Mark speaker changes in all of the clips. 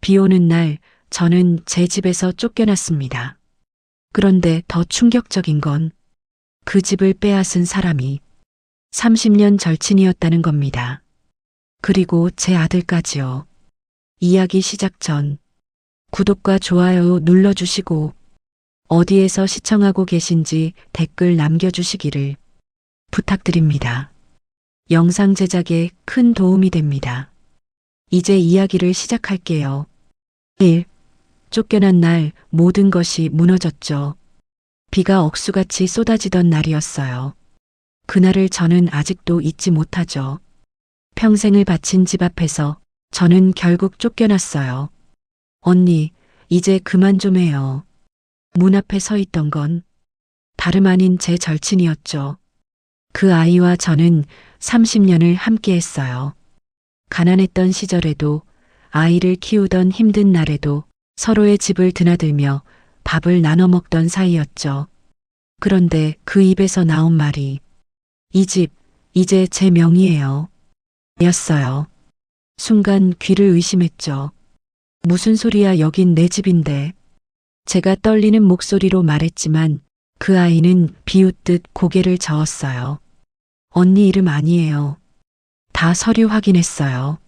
Speaker 1: 비 오는 날 저는 제 집에서 쫓겨났습니다. 그런데 더 충격적인 건 그 집을 빼앗은 사람이 30년 절친이었다는 겁니다. 그리고 제 아들까지요. 이야기 시작 전 구독과 좋아요 눌러주시고 어디에서 시청하고 계신지 댓글 남겨주시기를 부탁드립니다. 영상 제작에 큰 도움이 됩니다. 이제 이야기를 시작할게요. 1. 쫓겨난 날 모든 것이 무너졌죠. 비가 억수같이 쏟아지던 날이었어요. 그날을 저는 아직도 잊지 못하죠. 평생을 바친 집 앞에서 저는 결국 쫓겨났어요. 언니, 이제 그만 좀 해요. 문 앞에 서 있던 건 다름 아닌 제 절친이었죠. 그 아이와 저는 30년을 함께 했어요. 가난했던 시절에도 아이를 키우던 힘든 날에도 서로의 집을 드나들며 밥을 나눠 먹던 사이였죠. 그런데 그 입에서 나온 말이 이 집, 이제 제 명의예요. 였어요. 순간 귀를 의심했죠. 무슨 소리야, 여긴 내 집인데. 제가 떨리는 목소리로 말했지만 그 아이는 비웃듯 고개를 저었어요. 언니 이름 아니에요. 다 서류 확인했어요.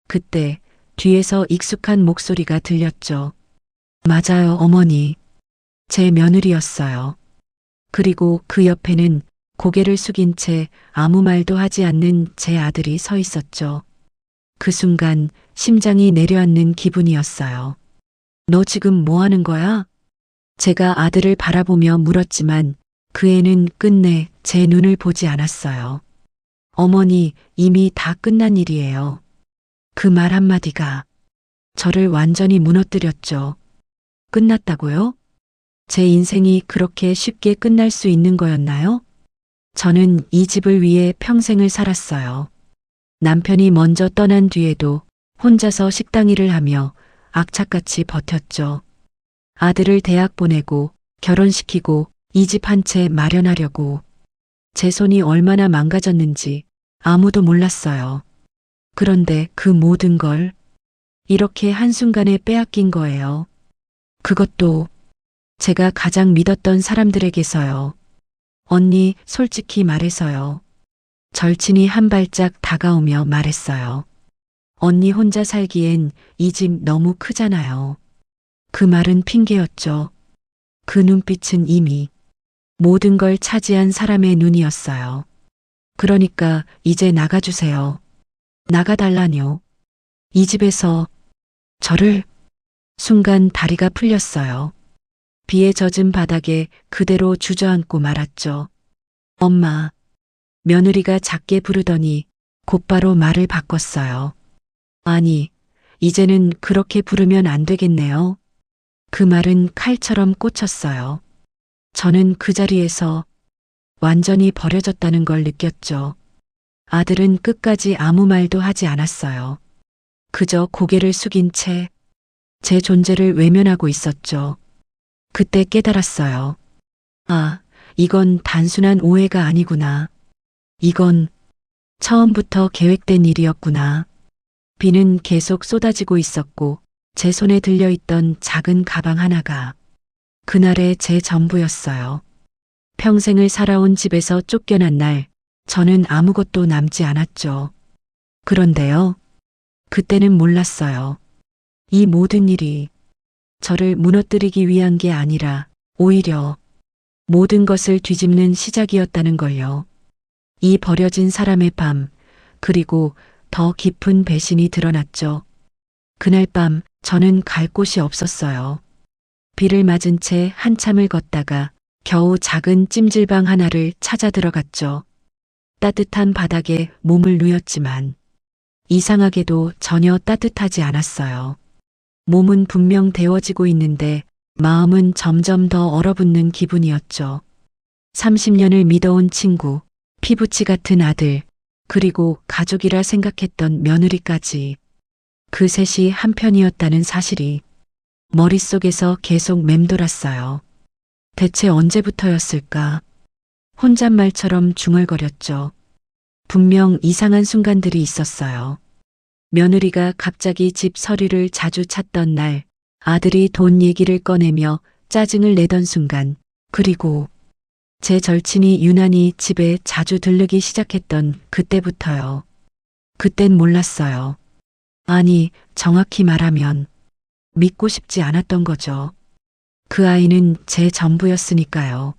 Speaker 1: 그때 뒤에서 익숙한 목소리가 들렸죠. 맞아요, 어머니. 제 며느리였어요. 그리고 그 옆에는 고개를 숙인 채 아무 말도 하지 않는 제 아들이 서 있었죠. 그 순간 심장이 내려앉는 기분이었어요. 너 지금 뭐 하는 거야? 제가 아들을 바라보며 물었지만 그 애는 끝내 제 눈을 보지 않았어요. 어머니, 이미 다 끝난 일이에요. 그 말 한마디가 저를 완전히 무너뜨렸죠. 끝났다고요? 제 인생이 그렇게 쉽게 끝날 수 있는 거였나요? 저는 이 집을 위해 평생을 살았어요. 남편이 먼저 떠난 뒤에도 혼자서 식당 일을 하며 악착같이 버텼죠. 아들을 대학 보내고 결혼시키고 이 집 한 채 마련하려고. 제 손이 얼마나 망가졌는지 아무도 몰랐어요. 그런데 그 모든 걸 이렇게 한순간에 빼앗긴 거예요. 그것도 제가 가장 믿었던 사람들에게서요. 언니, 솔직히 말해서요. 절친이 한 발짝 다가오며 말했어요. 언니 혼자 살기엔 이 집 너무 크잖아요. 그 말은 핑계였죠. 그 눈빛은 이미 모든 걸 차지한 사람의 눈이었어요. 그러니까 이제 나가주세요. 나가달라뇨. 이 집에서 저를. 순간 다리가 풀렸어요. 비에 젖은 바닥에 그대로 주저앉고 말았죠. 엄마. 며느리가 작게 부르더니 곧바로 말을 바꿨어요. 아니, 이제는 그렇게 부르면 안 되겠네요. 그 말은 칼처럼 꽂혔어요. 저는 그 자리에서 완전히 버려졌다는 걸 느꼈죠. 아들은 끝까지 아무 말도 하지 않았어요. 그저 고개를 숙인 채 제 존재를 외면하고 있었죠. 그때 깨달았어요. 아, 이건 단순한 오해가 아니구나. 이건 처음부터 계획된 일이었구나. 비는 계속 쏟아지고 있었고 제 손에 들려있던 작은 가방 하나가 그날의 제 전부였어요. 평생을 살아온 집에서 쫓겨난 날 저는 아무것도 남지 않았죠. 그런데요. 그때는 몰랐어요. 이 모든 일이 저를 무너뜨리기 위한 게 아니라 오히려 모든 것을 뒤집는 시작이었다는 걸요. 이 버려진 사람의 밤, 그리고 더 깊은 배신이 드러났죠. 그날 밤 저는 갈 곳이 없었어요. 비를 맞은 채 한참을 걷다가 겨우 작은 찜질방 하나를 찾아 들어갔죠. 따뜻한 바닥에 몸을 누였지만 이상하게도 전혀 따뜻하지 않았어요. 몸은 분명 데워지고 있는데 마음은 점점 더 얼어붙는 기분이었죠. 30년을 믿어온 친구, 피부치 같은 아들, 그리고 가족이라 생각했던 며느리까지 그 셋이 한편이었다는 사실이 머릿속에서 계속 맴돌았어요. 대체 언제부터였을까? 혼잣말처럼 중얼거렸죠. 분명 이상한 순간들이 있었어요. 며느리가 갑자기 집 서류를 자주 찾던 날, 아들이 돈 얘기를 꺼내며 짜증을 내던 순간, 그리고 제 절친이 유난히 집에 자주 들르기 시작했던 그때부터요. 그땐 몰랐어요. 아니, 정확히 말하면 믿고 싶지 않았던 거죠. 그 아이는 제 전부였으니까요.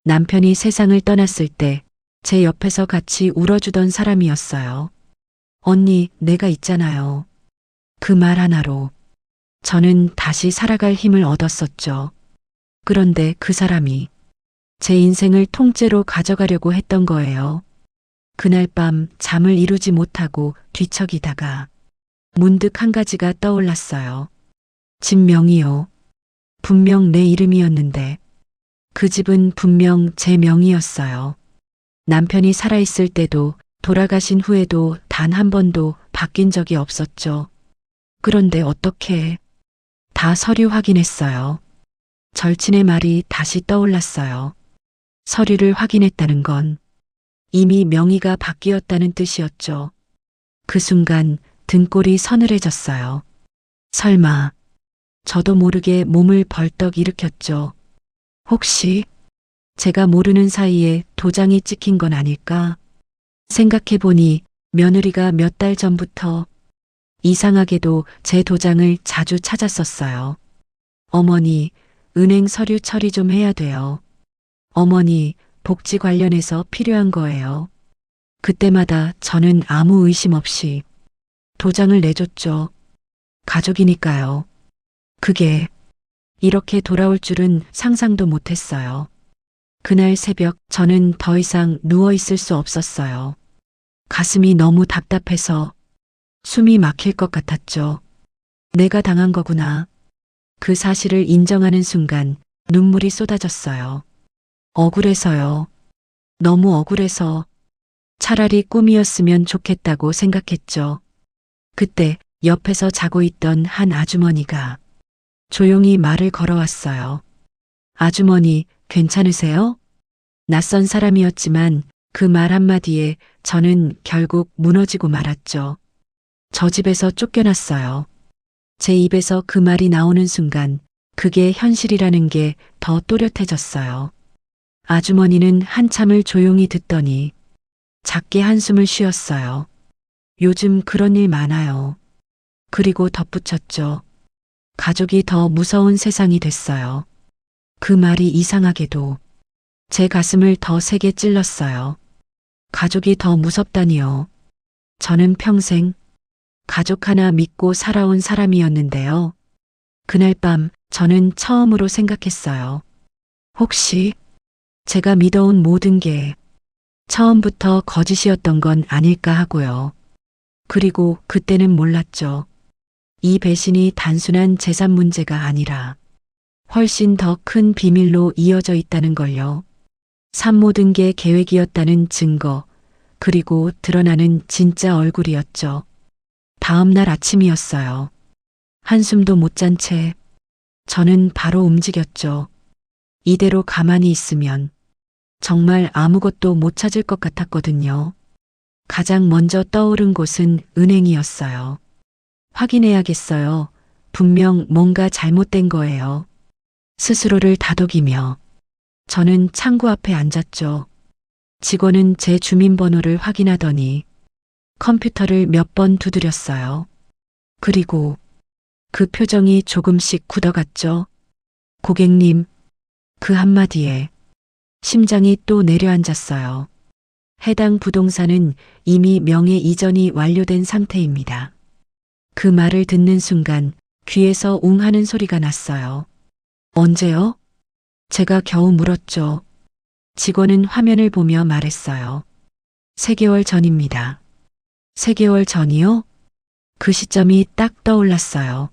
Speaker 1: 남편이 세상을 떠났을 때 제 옆에서 같이 울어주던 사람이었어요. 언니, 내가 있잖아요. 그 말 하나로 저는 다시 살아갈 힘을 얻었었죠. 그런데 그 사람이 제 인생을 통째로 가져가려고 했던 거예요. 그날 밤 잠을 이루지 못하고 뒤척이다가 문득 한 가지가 떠올랐어요. 집 명이요. 분명 내 이름이었는데 그 집은 분명 제 명이었어요. 남편이 살아있을 때도 돌아가신 후에도 단 한 번도 바뀐 적이 없었죠. 그런데 어떻게? 다 서류 확인했어요. 절친의 말이 다시 떠올랐어요. 서류를 확인했다는 건 이미 명의가 바뀌었다는 뜻이었죠. 그 순간 등골이 서늘해졌어요. 설마, 저도 모르게 몸을 벌떡 일으켰죠. 혹시 제가 모르는 사이에 도장이 찍힌 건 아닐까? 생각해보니 며느리가 몇 달 전부터 이상하게도 제 도장을 자주 찾았었어요. 어머니, 은행 서류 처리 좀 해야 돼요. 어머니, 복지 관련해서 필요한 거예요. 그때마다 저는 아무 의심 없이 도장을 내줬죠. 가족이니까요. 그게 이렇게 돌아올 줄은 상상도 못했어요. 그날 새벽 저는 더 이상 누워 있을 수 없었어요. 가슴이 너무 답답해서 숨이 막힐 것 같았죠. 내가 당한 거구나. 그 사실을 인정하는 순간 눈물이 쏟아졌어요. 억울해서요. 너무 억울해서 차라리 꿈이었으면 좋겠다고 생각했죠. 그때 옆에서 자고 있던 한 아주머니가 조용히 말을 걸어왔어요. 아주머니, 괜찮으세요? 낯선 사람이었지만 그 말 한마디에 저는 결국 무너지고 말았죠. 저 집에서 쫓겨났어요. 제 입에서 그 말이 나오는 순간 그게 현실이라는 게 더 또렷해졌어요. 아주머니는 한참을 조용히 듣더니 작게 한숨을 쉬었어요. 요즘 그런 일 많아요. 그리고 덧붙였죠. 가족이 더 무서운 세상이 됐어요. 그 말이 이상하게도 제 가슴을 더 세게 찔렀어요. 가족이 더 무섭다니요. 저는 평생 가족 하나 믿고 살아온 사람이었는데요. 그날 밤 저는 처음으로 생각했어요. 혹시 제가 믿어온 모든 게 처음부터 거짓이었던 건 아닐까 하고요. 그리고 그때는 몰랐죠. 이 배신이 단순한 재산 문제가 아니라 훨씬 더 큰 비밀로 이어져 있다는 걸요. 산 모든 게 계획이었다는 증거, 그리고 드러나는 진짜 얼굴이었죠. 다음 날 아침이었어요. 한숨도 못 잔 채 저는 바로 움직였죠. 이대로 가만히 있으면 정말 아무것도 못 찾을 것 같았거든요. 가장 먼저 떠오른 곳은 은행이었어요. 확인해야겠어요. 분명 뭔가 잘못된 거예요. 스스로를 다독이며 저는 창구 앞에 앉았죠. 직원은 제 주민번호를 확인하더니 컴퓨터를 몇 번 두드렸어요. 그리고 그 표정이 조금씩 굳어갔죠. 고객님, 그 한마디에 심장이 또 내려앉았어요. 해당 부동산은 이미 명의 이전이 완료된 상태입니다. 그 말을 듣는 순간 귀에서 웅 하는 소리가 났어요. 언제요? 제가 겨우 물었죠. 직원은 화면을 보며 말했어요. 3개월 전입니다. 3개월 전이요? 그 시점이 딱 떠올랐어요.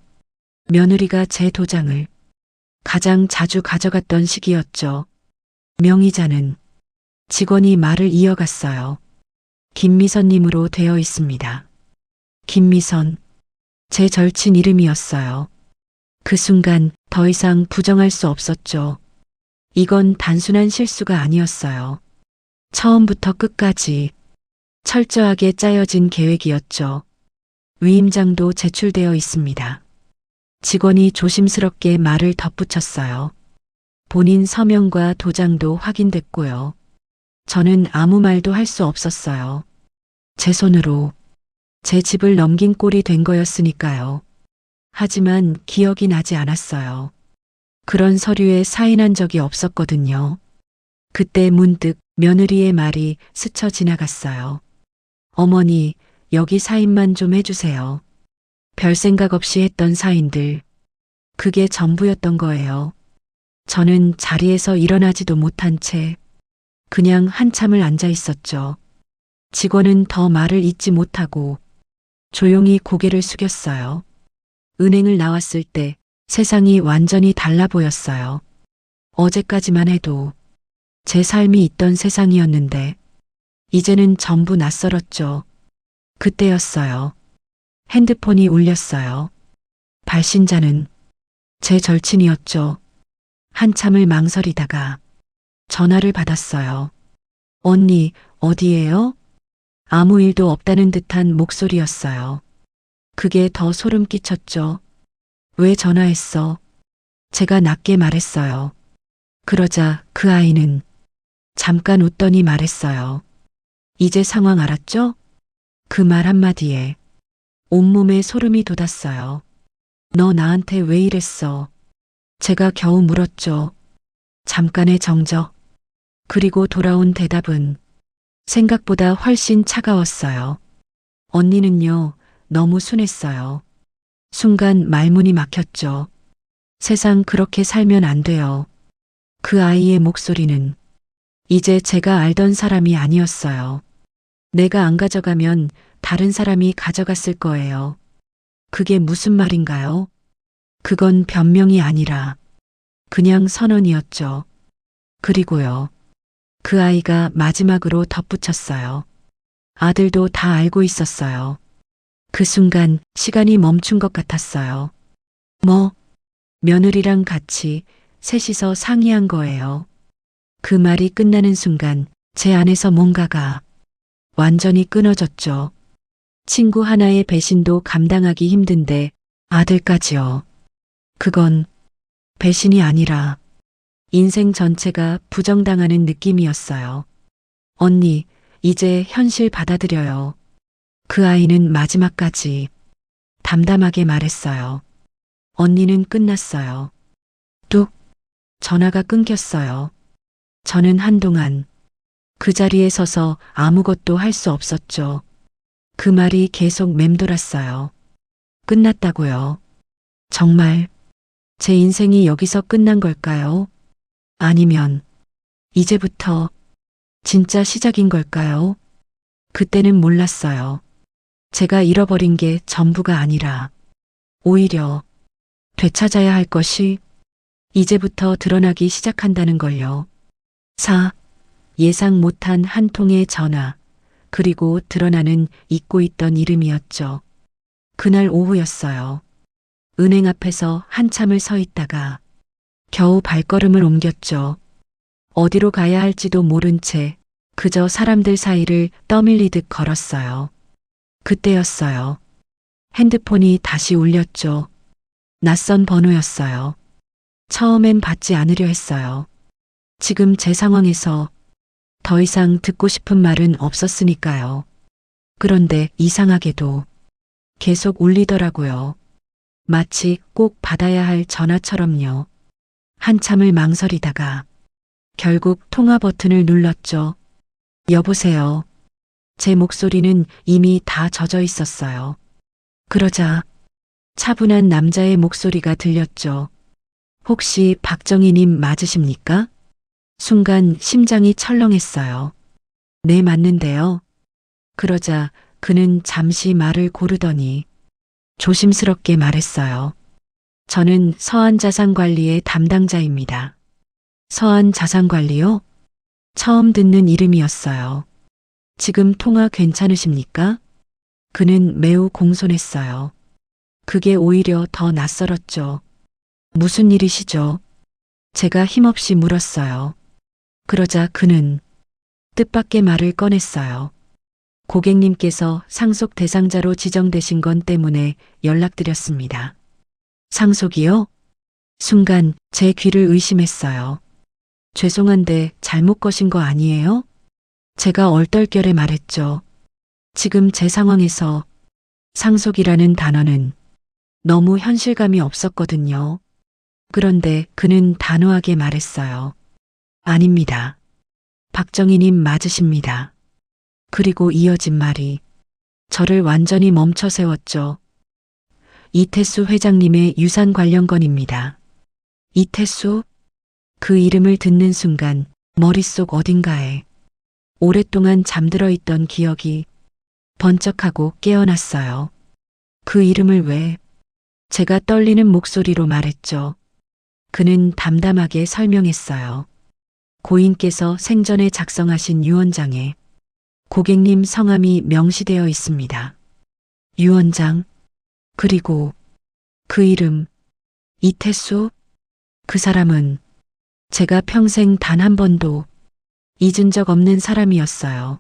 Speaker 1: 며느리가 제 도장을 가장 자주 가져갔던 시기였죠. 명의자는 직원이 말을 이어갔어요. 김미선님으로 되어 있습니다. 김미선, 제 절친 이름이었어요. 그 순간 더 이상 부정할 수 없었죠. 이건 단순한 실수가 아니었어요. 처음부터 끝까지 철저하게 짜여진 계획이었죠. 위임장도 제출되어 있습니다. 직원이 조심스럽게 말을 덧붙였어요. 본인 서명과 도장도 확인됐고요. 저는 아무 말도 할 수 없었어요. 제 손으로 제 집을 넘긴 꼴이 된 거였으니까요. 하지만 기억이 나지 않았어요. 그런 서류에 사인한 적이 없었거든요. 그때 문득 며느리의 말이 스쳐 지나갔어요. 어머니, 여기 사인만 좀 해주세요. 별 생각 없이 했던 사인들. 그게 전부였던 거예요. 저는 자리에서 일어나지도 못한 채 그냥 한참을 앉아 있었죠. 직원은 더 말을 잇지 못하고 조용히 고개를 숙였어요. 은행을 나왔을 때 세상이 완전히 달라 보였어요. 어제까지만 해도 제 삶이 있던 세상이었는데 이제는 전부 낯설었죠. 그때였어요. 핸드폰이 울렸어요. 발신자는 제 절친이었죠. 한참을 망설이다가 전화를 받았어요. 언니, 어디에요? 아무 일도 없다는 듯한 목소리였어요. 그게 더 소름 끼쳤죠. 왜 전화했어? 제가 낮게 말했어요. 그러자 그 아이는 잠깐 웃더니 말했어요. 이제 상황 알았죠? 그 말 한마디에 온몸에 소름이 돋았어요. 너 나한테 왜 이랬어? 제가 겨우 물었죠. 잠깐의 정적. 그리고 돌아온 대답은 생각보다 훨씬 차가웠어요. 언니는요, 너무 순했어요. 순간 말문이 막혔죠. 세상 그렇게 살면 안 돼요. 그 아이의 목소리는 이제 제가 알던 사람이 아니었어요. 내가 안 가져가면 다른 사람이 가져갔을 거예요. 그게 무슨 말인가요? 그건 변명이 아니라 그냥 선언이었죠. 그리고요. 그 아이가 마지막으로 덧붙였어요. 아들도 다 알고 있었어요. 그 순간 시간이 멈춘 것 같았어요. 뭐, 며느리랑 같이 셋이서 상의한 거예요. 그 말이 끝나는 순간 제 안에서 뭔가가 완전히 끊어졌죠. 친구 하나의 배신도 감당하기 힘든데 아들까지요. 그건 배신이 아니라 인생 전체가 부정당하는 느낌이었어요. 언니, 이제 현실 받아들여요. 그 아이는 마지막까지 담담하게 말했어요. 언니는 끝났어요. 뚝, 전화가 끊겼어요. 저는 한동안 그 자리에 서서 아무것도 할 수 없었죠. 그 말이 계속 맴돌았어요. 끝났다고요. 정말 제 인생이 여기서 끝난 걸까요? 아니면 이제부터 진짜 시작인 걸까요? 그때는 몰랐어요. 제가 잃어버린 게 전부가 아니라 오히려 되찾아야 할 것이 이제부터 드러나기 시작한다는 걸요. 4. 예상 못한 한 통의 전화, 그리고 드러나는 잊고 있던 이름이었죠. 그날 오후였어요. 은행 앞에서 한참을 서 있다가 겨우 발걸음을 옮겼죠. 어디로 가야 할지도 모른 채 그저 사람들 사이를 떠밀리듯 걸었어요. 그때였어요. 핸드폰이 다시 울렸죠. 낯선 번호였어요. 처음엔 받지 않으려 했어요. 지금 제 상황에서 더 이상 듣고 싶은 말은 없었으니까요. 그런데 이상하게도 계속 울리더라고요. 마치 꼭 받아야 할 전화처럼요. 한참을 망설이다가 결국 통화 버튼을 눌렀죠. 여보세요. 제 목소리는 이미 다 젖어 있었어요. 그러자 차분한 남자의 목소리가 들렸죠. 혹시 박정희님 맞으십니까? 순간 심장이 철렁했어요. 네, 맞는데요. 그러자 그는 잠시 말을 고르더니 조심스럽게 말했어요. 저는 서한자산관리의 담당자입니다. 서한자산관리요? 처음 듣는 이름이었어요. 지금 통화 괜찮으십니까? 그는 매우 공손했어요. 그게 오히려 더 낯설었죠. 무슨 일이시죠? 제가 힘없이 물었어요. 그러자 그는 뜻밖의 말을 꺼냈어요. 고객님께서 상속 대상자로 지정되신 건 때문에 연락드렸습니다. 상속이요? 순간 제 귀를 의심했어요. 죄송한데 잘못 거신 거 아니에요? 제가 얼떨결에 말했죠. 지금 제 상황에서 상속이라는 단어는 너무 현실감이 없었거든요. 그런데 그는 단호하게 말했어요. 아닙니다. 박정희님 맞으십니다. 그리고 이어진 말이 저를 완전히 멈춰 세웠죠. 이태수 회장님의 유산 관련 건입니다. 이태수? 그 이름을 듣는 순간 머릿속 어딘가에 오랫동안 잠들어 있던 기억이 번쩍하고 깨어났어요. 그 이름을 왜? 제가 떨리는 목소리로 말했죠. 그는 담담하게 설명했어요. 고인께서 생전에 작성하신 유언장에 고객님 성함이 명시되어 있습니다. 유언장? 그리고 그 이름, 이태수? 그 사람은 제가 평생 단 한 번도 잊은 적 없는 사람이었어요.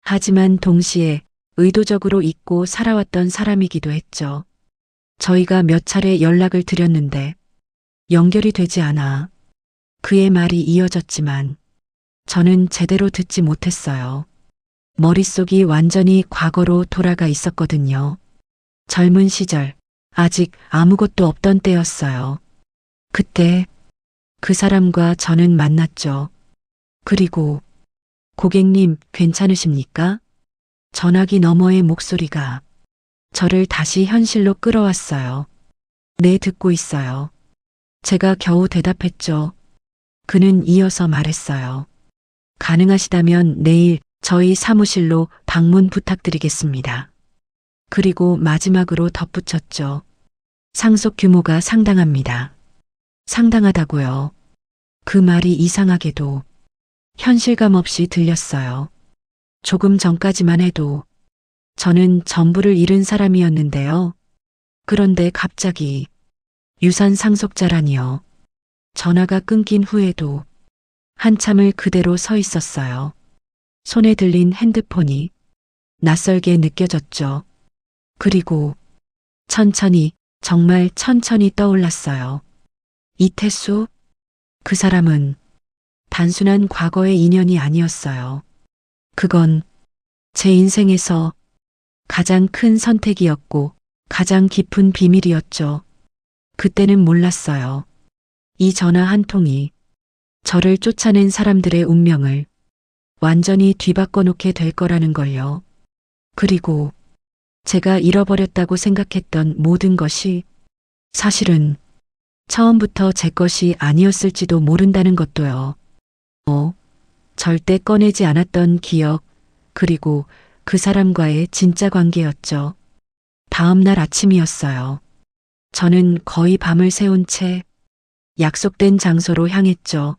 Speaker 1: 하지만 동시에 의도적으로 잊고 살아왔던 사람이기도 했죠. 저희가 몇 차례 연락을 드렸는데 연결이 되지 않아 그의 말이 이어졌지만 저는 제대로 듣지 못했어요. 머릿속이 완전히 과거로 돌아가 있었거든요. 젊은 시절, 아직 아무것도 없던 때였어요. 그때 그 사람과 저는 만났죠. 그리고 고객님 괜찮으십니까? 전화기 너머의 목소리가 저를 다시 현실로 끌어왔어요. 네, 듣고 있어요. 제가 겨우 대답했죠. 그는 이어서 말했어요. 가능하시다면 내일 저희 사무실로 방문 부탁드리겠습니다. 그리고 마지막으로 덧붙였죠. 상속 규모가 상당합니다. 상당하다고요. 그 말이 이상하게도 현실감 없이 들렸어요. 조금 전까지만 해도 저는 전부를 잃은 사람이었는데요. 그런데 갑자기 유산 상속자라니요. 전화가 끊긴 후에도 한참을 그대로 서 있었어요. 손에 들린 핸드폰이 낯설게 느껴졌죠. 그리고 천천히, 정말 천천히 떠올랐어요. 이태수? 그 사람은 단순한 과거의 인연이 아니었어요. 그건 제 인생에서 가장 큰 선택이었고 가장 깊은 비밀이었죠. 그때는 몰랐어요. 이 전화 한 통이 저를 쫓아낸 사람들의 운명을 완전히 뒤바꿔 놓게 될 거라는 걸요. 그리고 제가 잃어버렸다고 생각했던 모든 것이 사실은 처음부터 제 것이 아니었을지도 모른다는 것도요. 절대 꺼내지 않았던 기억, 그리고 그 사람과의 진짜 관계였죠. 다음 날 아침이었어요. 저는 거의 밤을 새운 채 약속된 장소로 향했죠.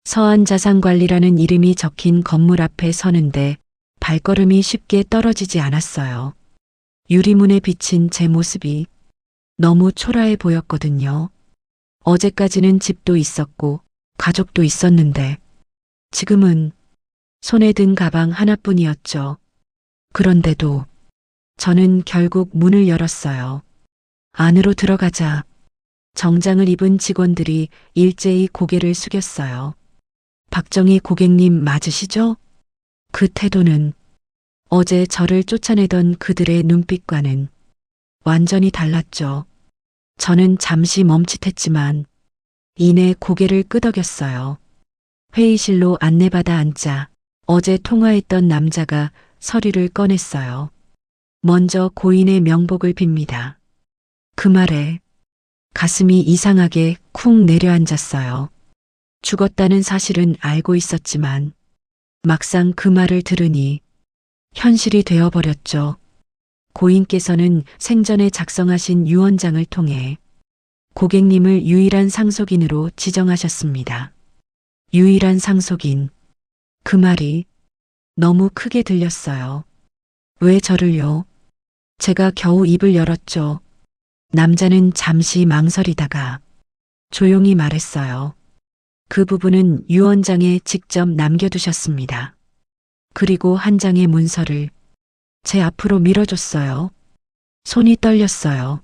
Speaker 1: 서한자산관리라는 이름이 적힌 건물 앞에 서는데 발걸음이 쉽게 떨어지지 않았어요. 유리문에 비친 제 모습이 너무 초라해 보였거든요. 어제까지는 집도 있었고 가족도 있었는데 지금은 손에 든 가방 하나뿐이었죠. 그런데도 저는 결국 문을 열었어요. 안으로 들어가자 정장을 입은 직원들이 일제히 고개를 숙였어요. 박정희 고객님 맞으시죠? 그 태도는 어제 저를 쫓아내던 그들의 눈빛과는 완전히 달랐죠. 저는 잠시 멈칫했지만 이내 고개를 끄덕였어요. 회의실로 안내받아 앉자 어제 통화했던 남자가 서류를 꺼냈어요. 먼저 고인의 명복을 빕니다. 그 말에 가슴이 이상하게 쿵 내려앉았어요. 죽었다는 사실은 알고 있었지만 막상 그 말을 들으니 현실이 되어버렸죠. 고인께서는 생전에 작성하신 유언장을 통해 고객님을 유일한 상속인으로 지정하셨습니다. 유일한 상속인. 그 말이 너무 크게 들렸어요. 왜 저를요? 제가 겨우 입을 열었죠. 남자는 잠시 망설이다가 조용히 말했어요. 그 부분은 유언장에 직접 남겨두셨습니다. 그리고 한 장의 문서를 제 앞으로 밀어줬어요. 손이 떨렸어요.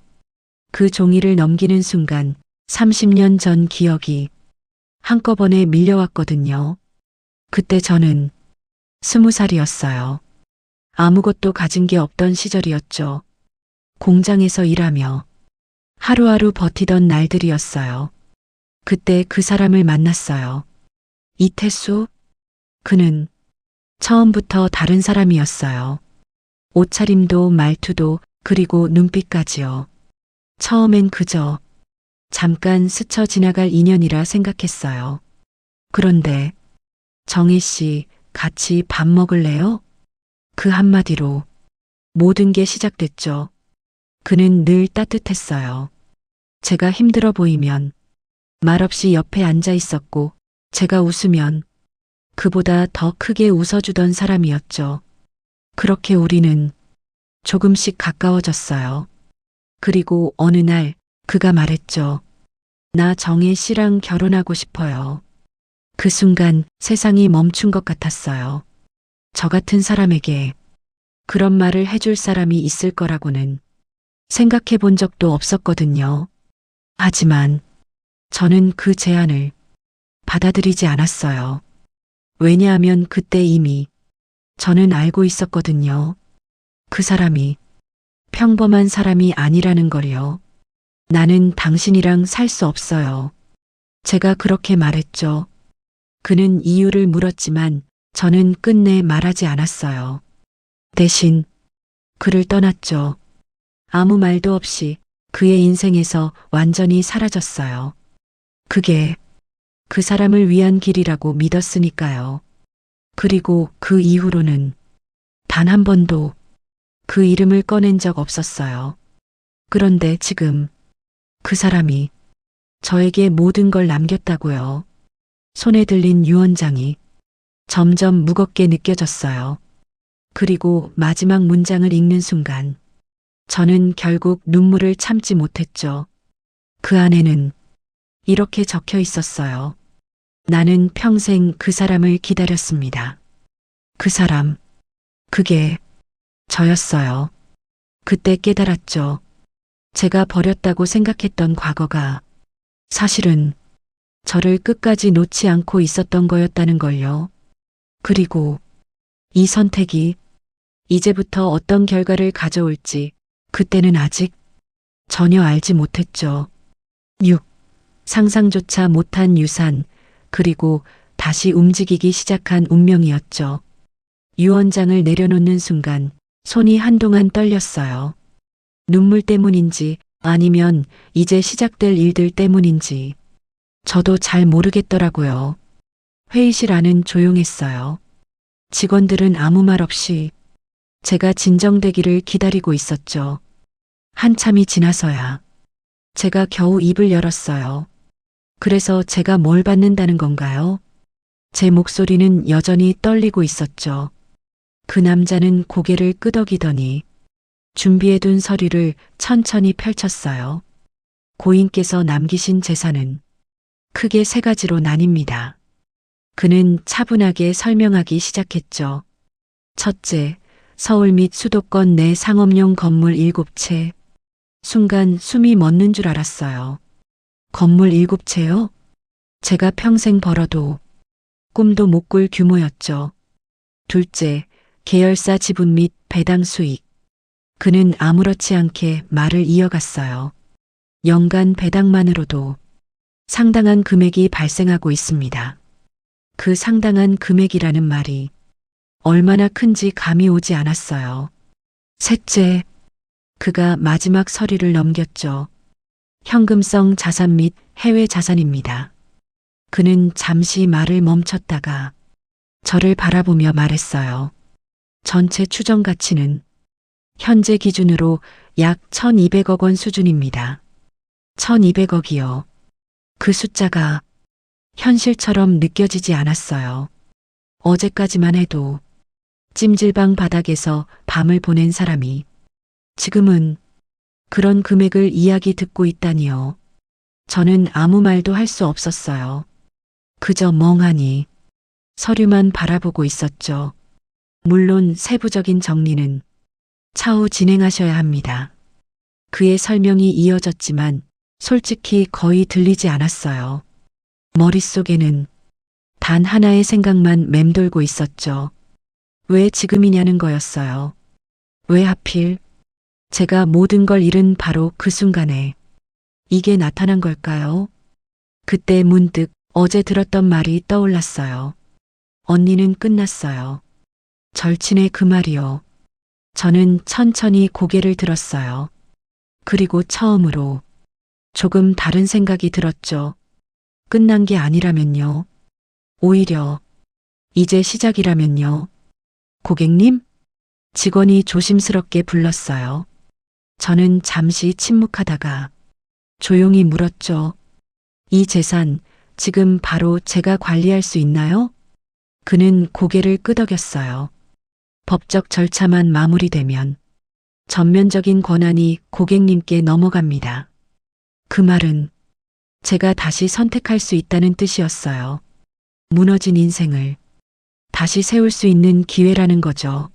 Speaker 1: 그 종이를 넘기는 순간 30년 전 기억이 한꺼번에 밀려왔거든요. 그때 저는 20살이었어요. 아무것도 가진 게 없던 시절이었죠. 공장에서 일하며 하루하루 버티던 날들이었어요. 그때 그 사람을 만났어요. 이태수? 그는 처음부터 다른 사람이었어요. 옷차림도 말투도 그리고 눈빛까지요. 처음엔 그저 잠깐 스쳐 지나갈 인연이라 생각했어요. 그런데 정희 씨 같이 밥 먹을래요? 그 한마디로 모든 게 시작됐죠. 그는 늘 따뜻했어요. 제가 힘들어 보이면 말없이 옆에 앉아 있었고 제가 웃으면 그보다 더 크게 웃어주던 사람이었죠. 그렇게 우리는 조금씩 가까워졌어요. 그리고 어느 날 그가 말했죠. 나 정혜 씨랑 결혼하고 싶어요. 그 순간 세상이 멈춘 것 같았어요. 저 같은 사람에게 그런 말을 해줄 사람이 있을 거라고는 생각해 본 적도 없었거든요. 하지만 저는 그 제안을 받아들이지 않았어요. 왜냐하면 그때 이미 저는 알고 있었거든요. 그 사람이 평범한 사람이 아니라는 걸요. 나는 당신이랑 살 수 없어요. 제가 그렇게 말했죠. 그는 이유를 물었지만 저는 끝내 말하지 않았어요. 대신 그를 떠났죠. 아무 말도 없이 그의 인생에서 완전히 사라졌어요. 그게 그 사람을 위한 길이라고 믿었으니까요. 그리고 그 이후로는 단 한 번도 그 이름을 꺼낸 적 없었어요. 그런데 지금 그 사람이 저에게 모든 걸 남겼다고요. 손에 들린 유언장이 점점 무겁게 느껴졌어요. 그리고 마지막 문장을 읽는 순간 저는 결국 눈물을 참지 못했죠. 그 안에는 이렇게 적혀 있었어요. 나는 평생 그 사람을 기다렸습니다. 그 사람, 그게 저였어요. 그때 깨달았죠. 제가 버렸다고 생각했던 과거가 사실은 저를 끝까지 놓지 않고 있었던 거였다는 걸요. 그리고 이 선택이 이제부터 어떤 결과를 가져올지 그때는 아직 전혀 알지 못했죠. 6. 상상조차 못한 유산, 그리고 다시 움직이기 시작한 운명이었죠. 유언장을 내려놓는 순간 손이 한동안 떨렸어요. 눈물 때문인지 아니면 이제 시작될 일들 때문인지 저도 잘 모르겠더라고요. 회의실 안은 조용했어요. 직원들은 아무 말 없이 제가 진정되기를 기다리고 있었죠. 한참이 지나서야 제가 겨우 입을 열었어요. 그래서 제가 뭘 받는다는 건가요? 제 목소리는 여전히 떨리고 있었죠. 그 남자는 고개를 끄덕이더니 준비해둔 서류를 천천히 펼쳤어요. 고인께서 남기신 재산은 크게 세 가지로 나뉩니다. 그는 차분하게 설명하기 시작했죠. 첫째, 서울 및 수도권 내 상업용 건물 7채. 순간 숨이 멎는 줄 알았어요. 건물 7채요? 제가 평생 벌어도 꿈도 못 꿀 규모였죠. 둘째, 계열사 지분 및 배당 수익. 그는 아무렇지 않게 말을 이어갔어요. 연간 배당만으로도 상당한 금액이 발생하고 있습니다. 그 상당한 금액이라는 말이 얼마나 큰지 감이 오지 않았어요. 셋째, 그가 마지막 서류를 넘겼죠. 현금성 자산 및 해외 자산입니다. 그는 잠시 말을 멈췄다가 저를 바라보며 말했어요. 전체 추정 가치는 현재 기준으로 약 1200억 원 수준입니다. 1200억이요. 그 숫자가 현실처럼 느껴지지 않았어요. 어제까지만 해도 찜질방 바닥에서 밤을 보낸 사람이 지금은 그런 금액을 이야기 듣고 있다니요. 저는 아무 말도 할 수 없었어요. 그저 멍하니 서류만 바라보고 있었죠. 물론 세부적인 정리는 차후 진행하셔야 합니다. 그의 설명이 이어졌지만 솔직히 거의 들리지 않았어요. 머릿속에는 단 하나의 생각만 맴돌고 있었죠. 왜 지금이냐는 거였어요. 왜 하필 제가 모든 걸 잃은 바로 그 순간에 이게 나타난 걸까요? 그때 문득 어제 들었던 말이 떠올랐어요. 언니는 끝났어요. 절친의 그 말이요. 저는 천천히 고개를 들었어요. 그리고 처음으로 조금 다른 생각이 들었죠. 끝난 게 아니라면요. 오히려 이제 시작이라면요. 고객님? 직원이 조심스럽게 불렀어요. 저는 잠시 침묵하다가 조용히 물었죠. 이 재산 지금 바로 제가 관리할 수 있나요? 그는 고개를 끄덕였어요. 법적 절차만 마무리되면 전면적인 권한이 고객님께 넘어갑니다. 그 말은 제가 다시 선택할 수 있다는 뜻이었어요. 무너진 인생을 다시 세울 수 있는 기회라는 거죠.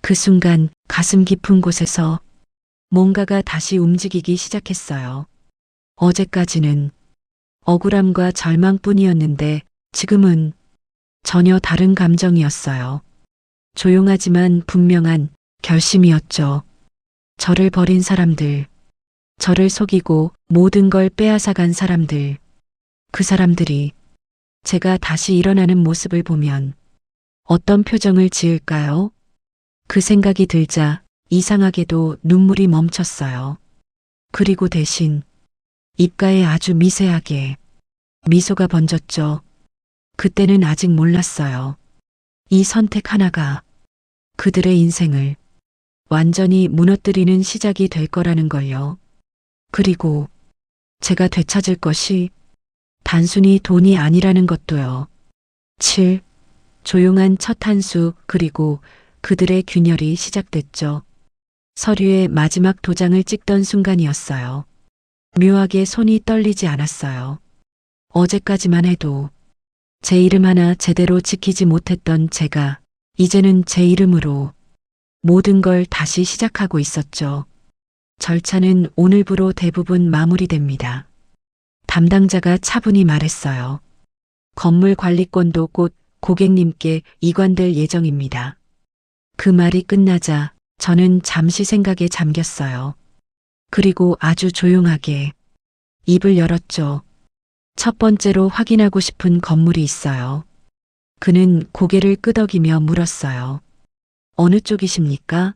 Speaker 1: 그 순간 가슴 깊은 곳에서 뭔가가 다시 움직이기 시작했어요. 어제까지는 억울함과 절망뿐이었는데 지금은 전혀 다른 감정이었어요. 조용하지만 분명한 결심이었죠. 저를 버린 사람들, 저를 속이고 모든 걸 빼앗아간 사람들, 그 사람들이 제가 다시 일어나는 모습을 보면 어떤 표정을 지을까요? 그 생각이 들자 이상하게도 눈물이 멈췄어요. 그리고 대신 입가에 아주 미세하게 미소가 번졌죠. 그때는 아직 몰랐어요. 이 선택 하나가 그들의 인생을 완전히 무너뜨리는 시작이 될 거라는 걸요. 그리고 제가 되찾을 것이 단순히 돈이 아니라는 것도요. 7. 조용한 첫 한 수 그리고 그들의 균열이 시작됐죠. 서류에 마지막 도장을 찍던 순간이었어요. 묘하게 손이 떨리지 않았어요. 어제까지만 해도 제 이름 하나 제대로 지키지 못했던 제가 이제는 제 이름으로 모든 걸 다시 시작하고 있었죠. 절차는 오늘부로 대부분 마무리됩니다. 담당자가 차분히 말했어요. 건물 관리권도 곧 고객님께 이관될 예정입니다. 그 말이 끝나자 저는 잠시 생각에 잠겼어요. 그리고 아주 조용하게 입을 열었죠. 첫 번째로 확인하고 싶은 건물이 있어요. 그는 고개를 끄덕이며 물었어요. 어느 쪽이십니까?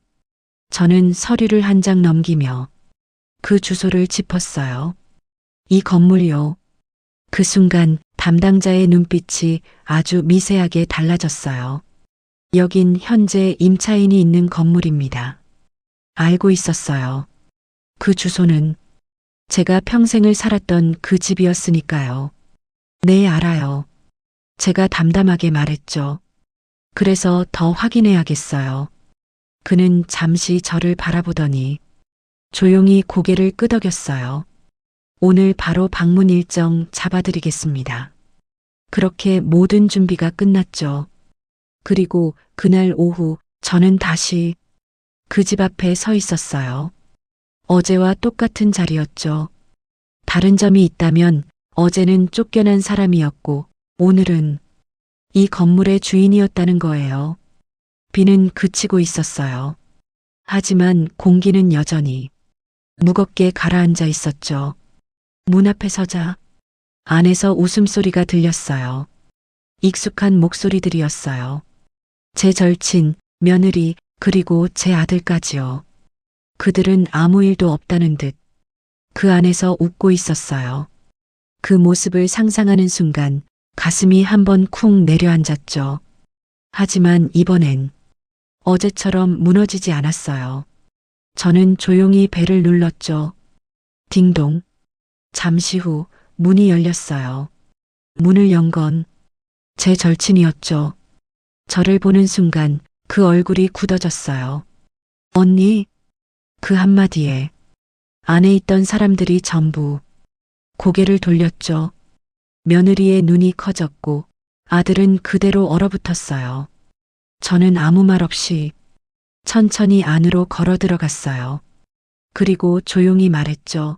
Speaker 1: 저는 서류를 한 장 넘기며 그 주소를 짚었어요. 이 건물요. 그 순간 담당자의 눈빛이 아주 미세하게 달라졌어요. 여긴 현재 임차인이 있는 건물입니다. 알고 있었어요. 그 주소는 제가 평생을 살았던 그 집이었으니까요. 네, 알아요. 제가 담담하게 말했죠. 그래서 더 확인해야겠어요. 그는 잠시 저를 바라보더니 조용히 고개를 끄덕였어요. 오늘 바로 방문 일정 잡아드리겠습니다. 그렇게 모든 준비가 끝났죠. 그리고 그날 오후 저는 다시 그 집 앞에 서 있었어요. 어제와 똑같은 자리였죠. 다른 점이 있다면 어제는 쫓겨난 사람이었고 오늘은 이 건물의 주인이었다는 거예요. 비는 그치고 있었어요. 하지만 공기는 여전히 무겁게 가라앉아 있었죠. 문 앞에 서자 안에서 웃음소리가 들렸어요. 익숙한 목소리들이었어요. 제 절친, 며느리, 그리고 제 아들까지요. 그들은 아무 일도 없다는 듯 그 안에서 웃고 있었어요. 그 모습을 상상하는 순간 가슴이 한번 쿵 내려앉았죠. 하지만 이번엔 어제처럼 무너지지 않았어요. 저는 조용히 벨을 눌렀죠. 딩동. 잠시 후 문이 열렸어요. 문을 연 건 제 절친이었죠. 저를 보는 순간 그 얼굴이 굳어졌어요. 언니, 그 한마디에 안에 있던 사람들이 전부 고개를 돌렸죠. 며느리의 눈이 커졌고 아들은 그대로 얼어붙었어요. 저는 아무 말 없이 천천히 안으로 걸어 들어갔어요. 그리고 조용히 말했죠.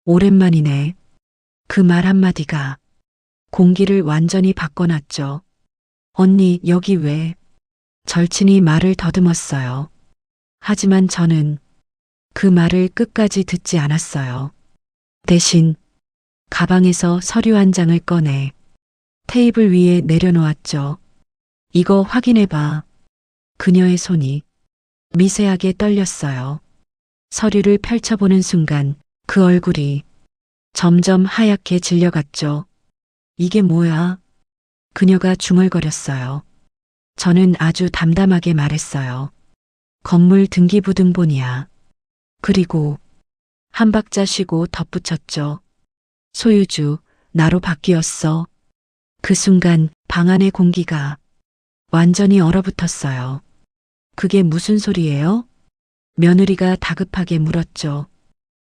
Speaker 1: 오랜만이네. 그 말 한마디가 공기를 완전히 바꿔놨죠. 언니, 여기 왜? 절친이 말을 더듬었어요. 하지만 저는 그 말을 끝까지 듣지 않았어요. 대신 가방에서 서류 한 장을 꺼내 테이블 위에 내려놓았죠. 이거 확인해봐. 그녀의 손이 미세하게 떨렸어요. 서류를 펼쳐보는 순간 그 얼굴이 점점 하얗게 질려갔죠. 이게 뭐야? 그녀가 중얼거렸어요. 저는 아주 담담하게 말했어요. 건물 등기부등본이야. 그리고 한 박자 쉬고 덧붙였죠. 소유주, 나로 바뀌었어. 그 순간 방 안의 공기가 완전히 얼어붙었어요. 그게 무슨 소리예요? 며느리가 다급하게 물었죠.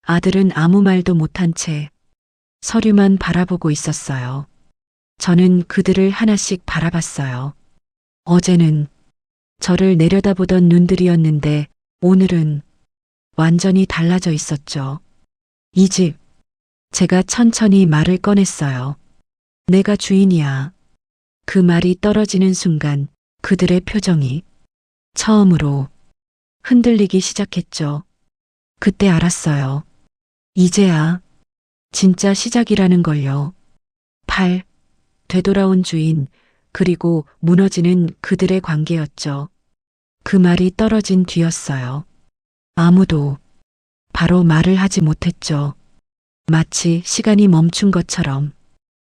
Speaker 1: 아들은 아무 말도 못한 채 서류만 바라보고 있었어요. 저는 그들을 하나씩 바라봤어요. 어제는 저를 내려다보던 눈들이었는데 오늘은 완전히 달라져 있었죠. 이 집, 제가 천천히 말을 꺼냈어요. 내가 주인이야. 그 말이 떨어지는 순간 그들의 표정이 처음으로 흔들리기 시작했죠. 그때 알았어요. 이제야 진짜 시작이라는 걸요. 8. 되돌아온 주인, 그리고 무너지는 그들의 관계였죠. 그 말이 떨어진 뒤였어요. 아무도 바로 말을 하지 못했죠. 마치 시간이 멈춘 것처럼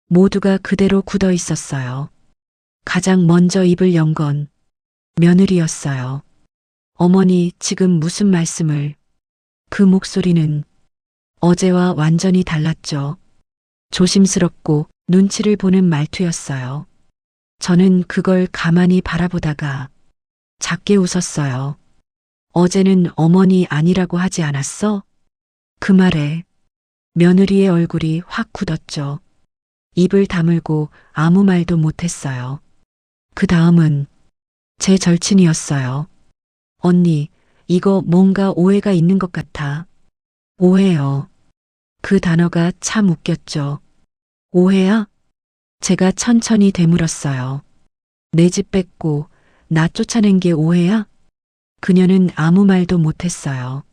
Speaker 1: 모두가 그대로 굳어 있었어요. 가장 먼저 입을 연 건 며느리였어요. 어머니, 지금 무슨 말씀을? 그 목소리는 어제와 완전히 달랐죠. 조심스럽고 눈치를 보는 말투였어요. 저는 그걸 가만히 바라보다가 작게 웃었어요. 어제는 어머니 아니라고 하지 않았어? 그 말에 며느리의 얼굴이 확 굳었죠. 입을 다물고 아무 말도 못했어요. 그 다음은 제 절친이었어요. 언니, 이거 뭔가 오해가 있는 것 같아. 오해요. 그 단어가 참 웃겼죠. 오해야? 제가 천천히 되물었어요. 내 집 뺏고 나 쫓아낸 게 오해야? 그녀는 아무 말도 못했어요.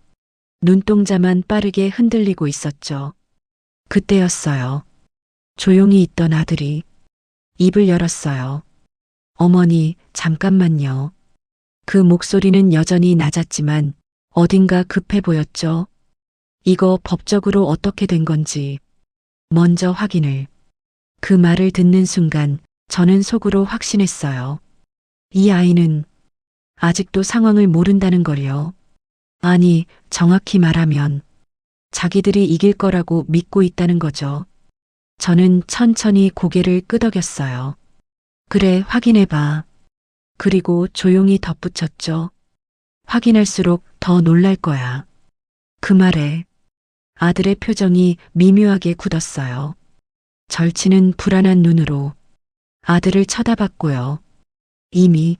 Speaker 1: 눈동자만 빠르게 흔들리고 있었죠. 그때였어요. 조용히 있던 아들이 입을 열었어요. 어머니, 잠깐만요. 그 목소리는 여전히 낮았지만 어딘가 급해 보였죠. 이거 법적으로 어떻게 된 건지 먼저 확인을. 그 말을 듣는 순간 저는 속으로 확신했어요. 이 아이는 아직도 상황을 모른다는 걸요. 아니, 정확히 말하면 자기들이 이길 거라고 믿고 있다는 거죠. 저는 천천히 고개를 끄덕였어요. 그래, 확인해봐. 그리고 조용히 덧붙였죠. 확인할수록 더 놀랄 거야. 그 말에 아들의 표정이 미묘하게 굳었어요. 절친은 불안한 눈으로 아들을 쳐다봤고요. 이미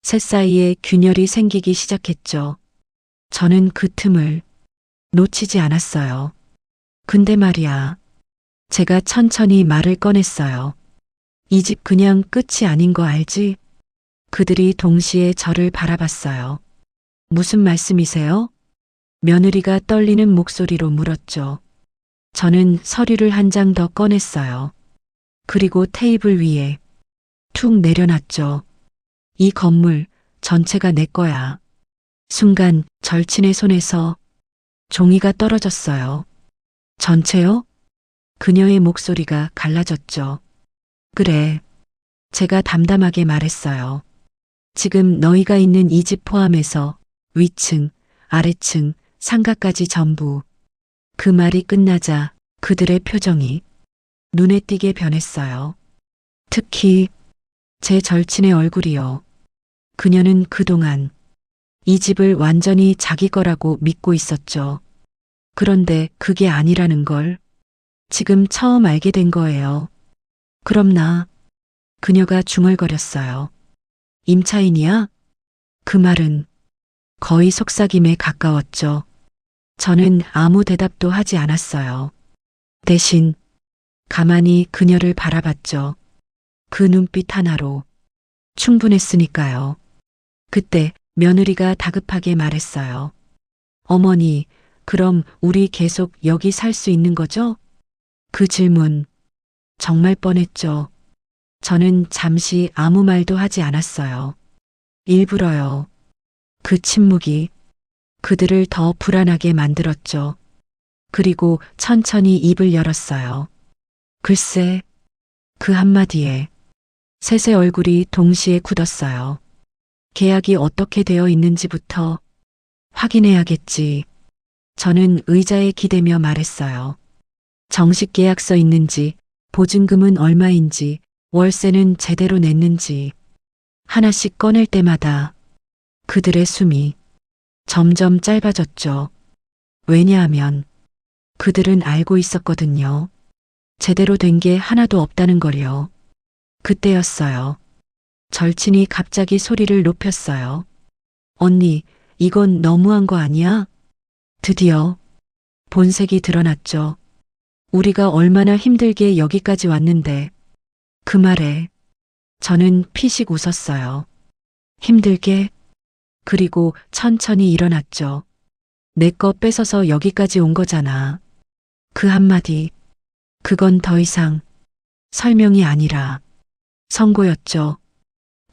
Speaker 1: 셋 사이에 균열이 생기기 시작했죠. 저는 그 틈을 놓치지 않았어요. 근데 말이야. 제가 천천히 말을 꺼냈어요. 이 집 그냥 끝이 아닌 거 알지? 그들이 동시에 저를 바라봤어요. 무슨 말씀이세요? 며느리가 떨리는 목소리로 물었죠. 저는 서류를 한 장 더 꺼냈어요. 그리고 테이블 위에 툭 내려놨죠. 이 건물 전체가 내 거야. 순간 절친의 손에서 종이가 떨어졌어요. 전체요? 그녀의 목소리가 갈라졌죠. 그래. 제가 담담하게 말했어요. 지금 너희가 있는 이 집 포함해서 위층, 아래층, 상가까지 전부. 그 말이 끝나자 그들의 표정이 눈에 띄게 변했어요. 특히 제 절친의 얼굴이요. 그녀는 그동안 이 집을 완전히 자기 거라고 믿고 있었죠. 그런데 그게 아니라는 걸 지금 처음 알게 된 거예요. 그럼 나, 그녀가 중얼거렸어요. 임차인이야? 그 말은 거의 속삭임에 가까웠죠. 저는 아무 대답도 하지 않았어요. 대신 가만히 그녀를 바라봤죠. 그 눈빛 하나로 충분했으니까요. 그때 며느리가 다급하게 말했어요. 어머니, 그럼 우리 계속 여기 살 수 있는 거죠? 그 질문 정말 뻔했죠. 저는 잠시 아무 말도 하지 않았어요. 일부러요. 그 침묵이 그들을 더 불안하게 만들었죠. 그리고 천천히 입을 열었어요. 글쎄, 그 한마디에 셋의 얼굴이 동시에 굳었어요. 계약이 어떻게 되어 있는지부터 확인해야겠지. 저는 의자에 기대며 말했어요. 정식 계약서 있는지, 보증금은 얼마인지, 월세는 제대로 냈는지. 하나씩 꺼낼 때마다 그들의 숨이 점점 짧아졌죠. 왜냐하면 그들은 알고 있었거든요. 제대로 된 게 하나도 없다는 걸요. 그때였어요. 절친이 갑자기 소리를 높였어요. 언니, 이건 너무한 거 아니야? 드디어 본색이 드러났죠. 우리가 얼마나 힘들게 여기까지 왔는데. 그 말에 저는 피식 웃었어요. 힘들게? 그리고 천천히 일어났죠. 내 거 뺏어서 여기까지 온 거잖아. 그 한마디, 그건 더 이상 설명이 아니라 선고였죠.